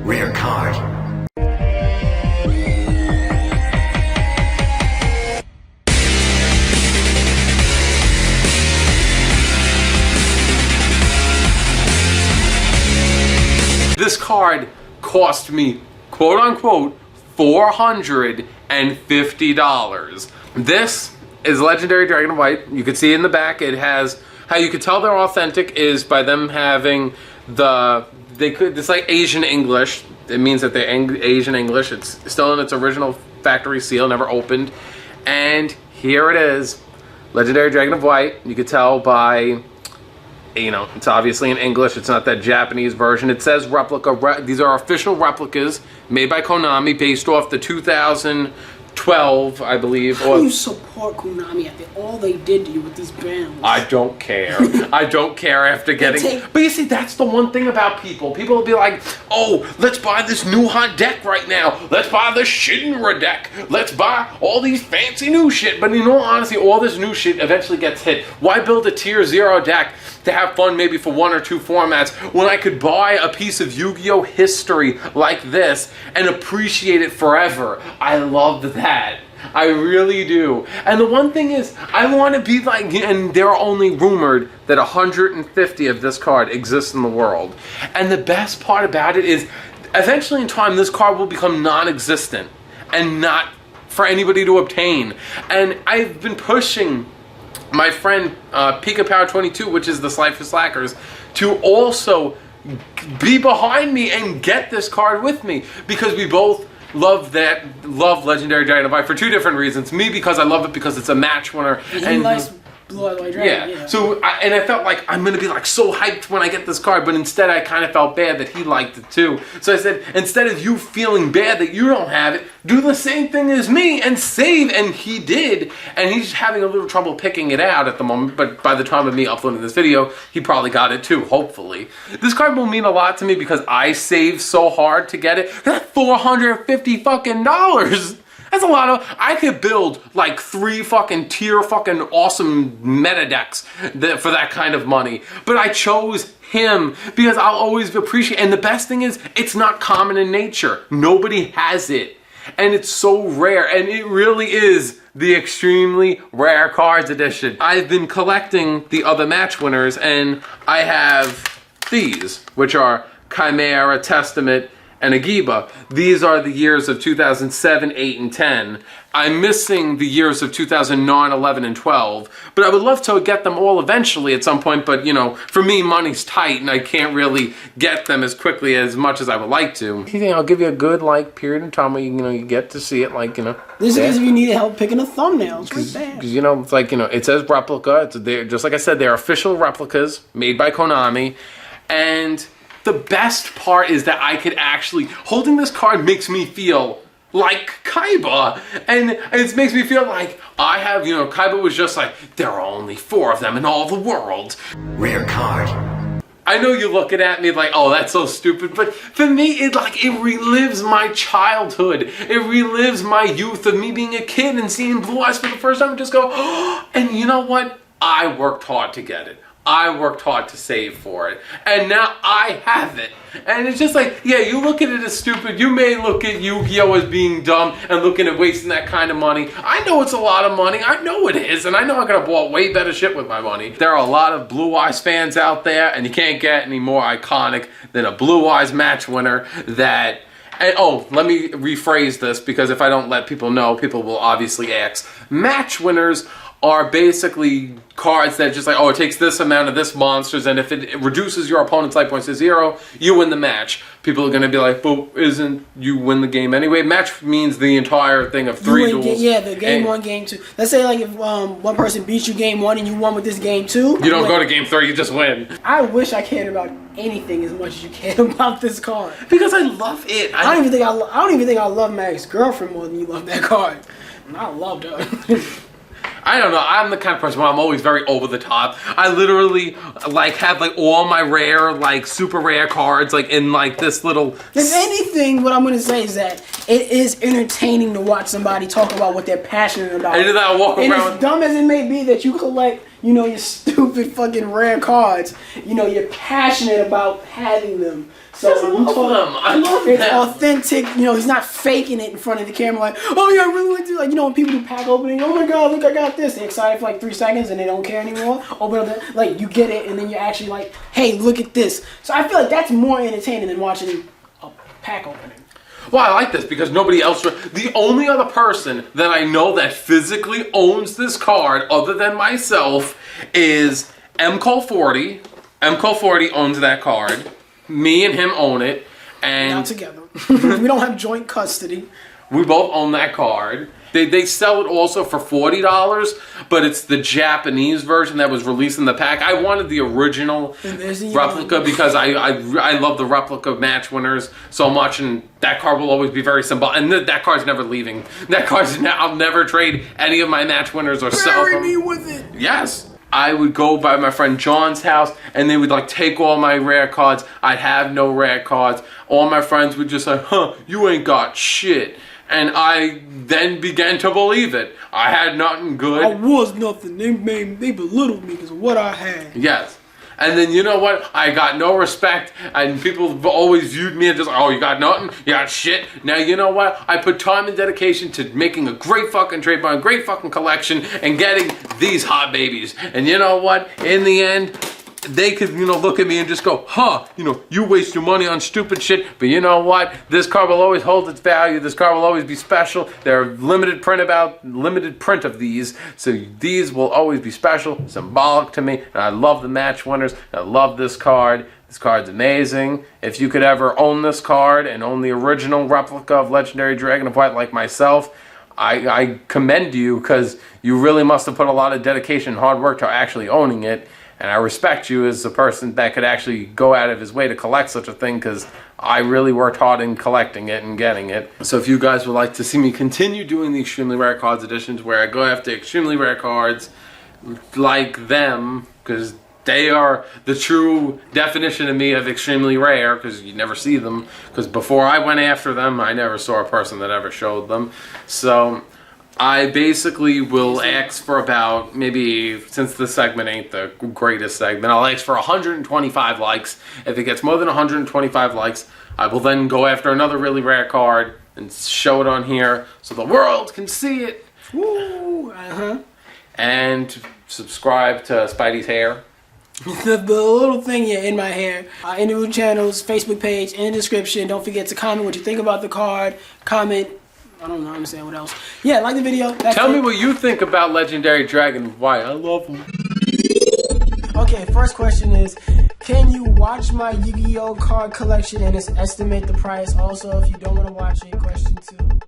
Rare card. This card cost me, quote unquote, $450. This is Legendary Dragon of White. You can see in the back it has, how you can tell they're authentic is by them having it's like Asian English. It means that they're Asian English. It's still in its original factory seal, never opened. And here it is, Legendary Dragon of White. You can tell by, you know, it's obviously in English. It's not that Japanese version. It says replica. These are official replicas made by Konami based off the 2012, I believe. How do you support Konami after all they did to you with these bands? I don't care. I don't care after getting... But you see, that's the one thing about people. People will be like, oh, let's buy this new hot deck right now. Let's buy the Shinra deck. Let's buy all these fancy new shit. But in all honesty, all this new shit eventually gets hit. Why build a tier 0 deck to have fun maybe for 1 or 2 formats when I could buy a piece of Yu-Gi-Oh! History like this and appreciate it forever? I love that. I really do. And the one thing is, I want to be like, and there are only rumored that 150 of this card exists in the world. And the best part about it is, eventually in time, this card will become non-existent and not for anybody to obtain. And I've been pushing my friend Pika Power 22, which is the Slide for Slackers, to also be behind me and get this card with me, because we both love Legendary Dragon of White for 2 different reasons. Me, because I love it because it's a match winner. And nice Blue Eyes White Dragon. Yeah. So I felt like I'm gonna be like so hyped when I get this card, but instead I kind of felt bad that he liked it too. So I said, instead of you feeling bad that you don't have it, do the same thing as me and save. And he did, and he's having a little trouble picking it out at the moment. But by the time of me uploading this video, he probably got it too. Hopefully, this card will mean a lot to me because I saved so hard to get it. That's $450 fucking dollars. That's a lot of... I could build like 3 fucking tier fucking awesome meta decks for that kind of money. But I chose him because I'll always appreciate... And the best thing is, it's not common in nature. Nobody has it. And it's so rare. And it really is the extremely rare cards edition. I've been collecting the other match winners, and I have these, which are Chimera, Testament, and Agiba. These are the years of 2007, 8, and 10. I'm missing the years of 2009, 11, and 12, but I would love to get them all eventually at some point, but you know, for me, money's tight and I can't really get them as quickly as much as I would like to. You think I'll give you a good like period of time where you get to see it, like, you know. This is if you need help picking a thumbnail. It's right there. Because, you know, it's like, you know, it says replica. They're, just like I said, they're official replicas made by Konami, and the best part is that I could actually, holding this card makes me feel like Kaiba, and it makes me feel like I have, you know, Kaiba was just like, there are only 4 of them in all the world. Rare card. I know you're looking at me like, oh, that's so stupid, but for me, it relives my childhood. It relives my youth of me being a kid and seeing Blue Eyes for the first time and just go, oh, and you know what? I worked hard to get it. I worked hard to save for it, and now I have it. And it's just like, yeah, you look at it as stupid. You may look at Yu-Gi-Oh! As being dumb and looking at wasting that kind of money. I know it's a lot of money. I know it is, and I know I could have bought way better shit with my money. There are a lot of Blue Eyes fans out there, and you can't get any more iconic than a Blue Eyes match winner that... And oh, let me rephrase this, because if I don't let people know, people will obviously ask. Match winners are basically cards that just like, oh, it takes this amount of this monsters, and if it reduces your opponent's life points to 0, you win the match. People are going to be like, but isn't you win the game anyway? Match means the entire thing of 3 duels. Yeah, the game 1, game 2. Let's say like if one person beats you game 1 and you won with this game 2. You don't go to game 3, you just win. I wish I cared about anything as much as you care about this card. Because I love it. I don't even think I love my ex-girlfriend more than you love that card. And I loved her. I don't know, I'm the kind of person where I'm always very over the top. I literally like have like all my rare, like super rare cards like in like this little... If anything, what I'm going to say is that it is entertaining to watch somebody talk about what they're passionate about. I did that walk and around. As dumb as it may be that you collect, you know, your stupid fucking rare cards, you know, you're passionate about having them. So Yes, I love them. I love it's them. authentic. You know, he's not faking it in front of the camera like, oh yeah, I really like to, like, you know, when people do pack opening, oh my god, look, I got this. They're excited for like 3 seconds and they don't care anymore. Open up the, like, you get it, and then you're actually like, hey, look at this. So I feel like that's more entertaining than watching a pack opening. Well, I like this because nobody else. The only other person that I know that physically owns this card, other than myself, is MCole40. MCole40 owns that card. Me and him own it, and Not together. We don't have joint custody. we both own that card. They sell it also for $40, but it's the Japanese version that was released in the pack. I wanted the original replica because I love the replica match winners so much, and that card will always be very symbolic. And that card's never leaving. I'll never trade any of my match winners or sell them. Bury me with it. Yes. I would go by my friend John's house, and they would like take all my rare cards. I'd have no rare cards. All my friends would just say, huh, you ain't got shit. And I then began to believe it. I had nothing good. I was nothing. They belittled me because of what I had. Yes. And then you know what? I got no respect, and people have always viewed me as just, oh, you got nothing? You got shit? Now, you know what? I put time and dedication to making a great fucking trade bar, a great fucking collection, and getting these hot babies. And you know what? In the end, they could, you know, look at me and just go, huh, you know, you waste your money on stupid shit, but you know what? This card will always hold its value. This card will always be special. There are limited print of these, so these will always be special, symbolic to me, and I love the match winners. I love this card. This card's amazing. If you could ever own this card and own the original replica of Legendary Dragon of White like myself, I commend you, because you really must have put a lot of dedication and hard work to actually owning it. And I respect you as a person that could actually go out of his way to collect such a thing, because I really worked hard in collecting it and getting it. So if you guys would like to see me continue doing the Extremely Rare Cards editions where I go after extremely rare cards like them, because they are the true definition to me of extremely rare, because you never see them. Because before I went after them, I never saw a person that ever showed them. So I basically will ask for about, maybe, since this segment ain't the greatest segment, I'll ask for 125 likes. If it gets more than 125 likes, I will then go after another really rare card and show it on here so the world can see it. Woo! And subscribe to Spidey's hair. The little thing here in my hair. Individual channels, Facebook page, in the description. Don't forget to comment what you think about the card. Comment. I don't know, I'm saying what else. Yeah, like the video. Tell me what you think about Legendary Dragon. Why? I love him. Okay, first question is, can you watch my Yu-Gi-Oh card collection and estimate the price? Also, if you don't want to watch it, question 2.